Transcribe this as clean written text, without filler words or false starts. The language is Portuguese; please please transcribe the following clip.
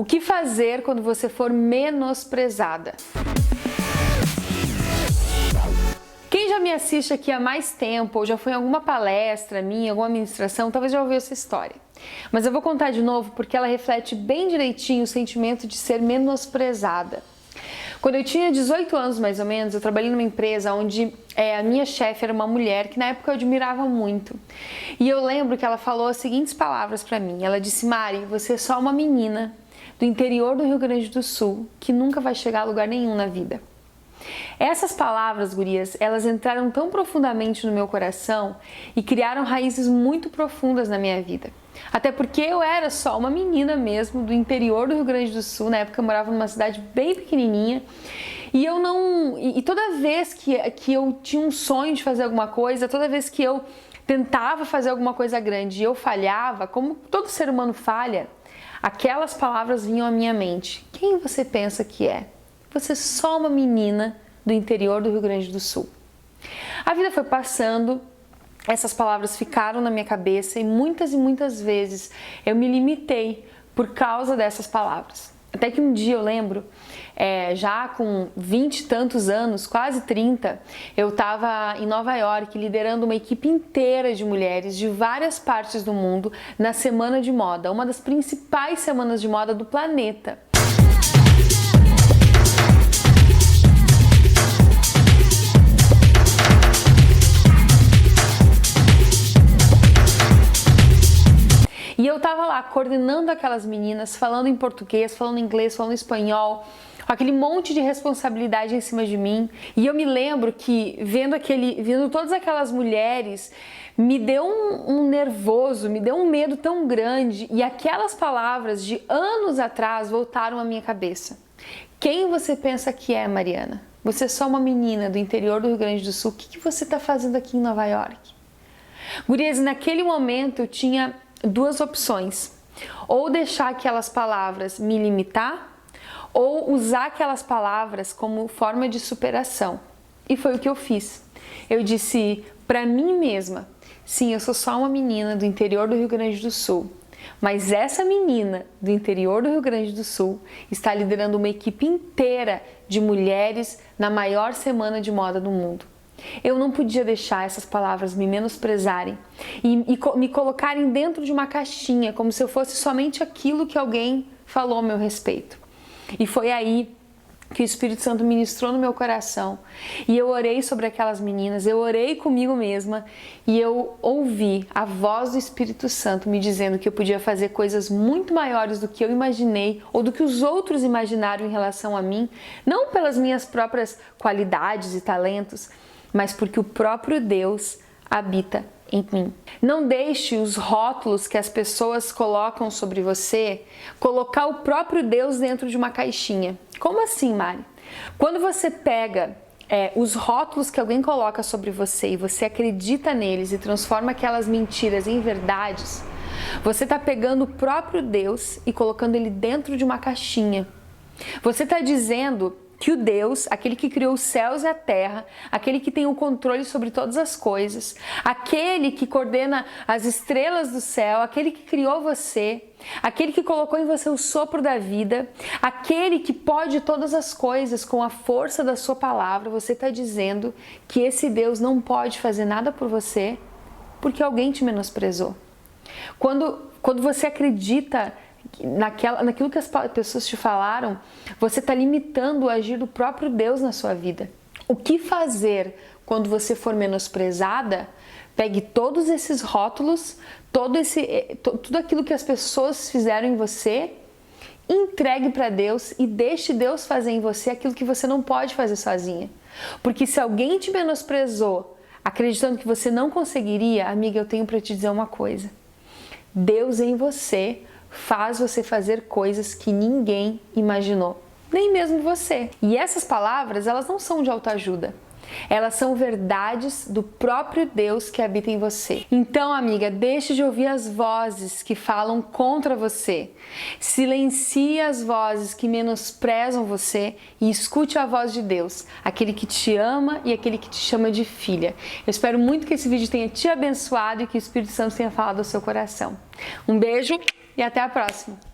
O que fazer quando você for menosprezada? Quem já me assiste aqui há mais tempo ou já foi em alguma palestra minha, alguma ministração, talvez já ouviu essa história. Mas eu vou contar de novo porque ela reflete bem direitinho o sentimento de ser menosprezada. Quando eu tinha 18 anos mais ou menos, eu trabalhei numa empresa onde a minha chefe era uma mulher que na época eu admirava muito. E eu lembro que ela falou as seguintes palavras para mim. Ela disse: Mari, você é só uma menina do interior do Rio Grande do Sul que nunca vai chegar a lugar nenhum na vida. Essas palavras, gurias, elas entraram tão profundamente no meu coração e criaram raízes muito profundas na minha vida. Até porque eu era só uma menina mesmo do interior do Rio Grande do Sul, na época eu morava numa cidade bem pequenininha, e toda vez que eu tinha um sonho de fazer alguma coisa, toda vez que eu tentava fazer alguma coisa grande e eu falhava, como todo ser humano falha, aquelas palavras vinham à minha mente. Quem você pensa que é? Você é só uma menina do interior do Rio Grande do Sul. A vida foi passando, essas palavras ficaram na minha cabeça e muitas vezes eu me limitei por causa dessas palavras. Até que um dia eu lembro, já com 20 e tantos anos, quase 30, eu estava em Nova York liderando uma equipe inteira de mulheres de várias partes do mundo na Semana de Moda, uma das principais semanas de moda do planeta. E eu tava lá coordenando aquelas meninas, falando em português, falando inglês, falando espanhol, com aquele monte de responsabilidade em cima de mim. E eu me lembro que vendo todas aquelas mulheres, me deu um nervoso, me deu um medo tão grande. E aquelas palavras de anos atrás voltaram à minha cabeça. Quem você pensa que é, Mariana? Você é só uma menina do interior do Rio Grande do Sul. O que você está fazendo aqui em Nova York? Gurias, naquele momento eu tinha duas opções: ou deixar aquelas palavras me limitar, ou usar aquelas palavras como forma de superação. E foi o que eu fiz. Eu disse para mim mesma: sim, eu sou só uma menina do interior do Rio Grande do Sul, mas essa menina do interior do Rio Grande do Sul está liderando uma equipe inteira de mulheres na maior semana de moda do mundo. Eu não podia deixar essas palavras me menosprezarem e me colocarem dentro de uma caixinha, como se eu fosse somente aquilo que alguém falou a meu respeito. E foi aí que o Espírito Santo ministrou no meu coração. E eu orei sobre aquelas meninas, eu orei comigo mesma e eu ouvi a voz do Espírito Santo me dizendo que eu podia fazer coisas muito maiores do que eu imaginei ou do que os outros imaginaram em relação a mim, não pelas minhas próprias qualidades e talentos, mas porque o próprio Deus habita em mim. Não deixe os rótulos que as pessoas colocam sobre você colocar o próprio Deus dentro de uma caixinha. Como assim, Mari? Quando você pega os rótulos que alguém coloca sobre você e você acredita neles e transforma aquelas mentiras em verdades, você está pegando o próprio Deus e colocando ele dentro de uma caixinha. Você está dizendo que o Deus, aquele que criou os céus e a terra, aquele que tem o controle sobre todas as coisas, aquele que coordena as estrelas do céu, aquele que criou você, aquele que colocou em você o sopro da vida, aquele que pode todas as coisas com a força da sua palavra, você está dizendo que esse Deus não pode fazer nada por você porque alguém te menosprezou. Quando você acredita naquilo que as pessoas te falaram, você está limitando o agir do próprio Deus na sua vida. O que fazer quando você for menosprezada? Pegue todos esses rótulos, tudo aquilo que as pessoas fizeram em você, entregue para Deus e deixe Deus fazer em você aquilo que você não pode fazer sozinha. Porque se alguém te menosprezou, acreditando que você não conseguiria, amiga, eu tenho para te dizer uma coisa: Deus em você faz você fazer coisas que ninguém imaginou, nem mesmo você. E essas palavras, elas não são de autoajuda. Elas são verdades do próprio Deus que habita em você. Então, amiga, deixe de ouvir as vozes que falam contra você. Silencie as vozes que menosprezam você e escute a voz de Deus, aquele que te ama e aquele que te chama de filha. Eu espero muito que esse vídeo tenha te abençoado e que o Espírito Santo tenha falado ao seu coração. Um beijo e até a próxima!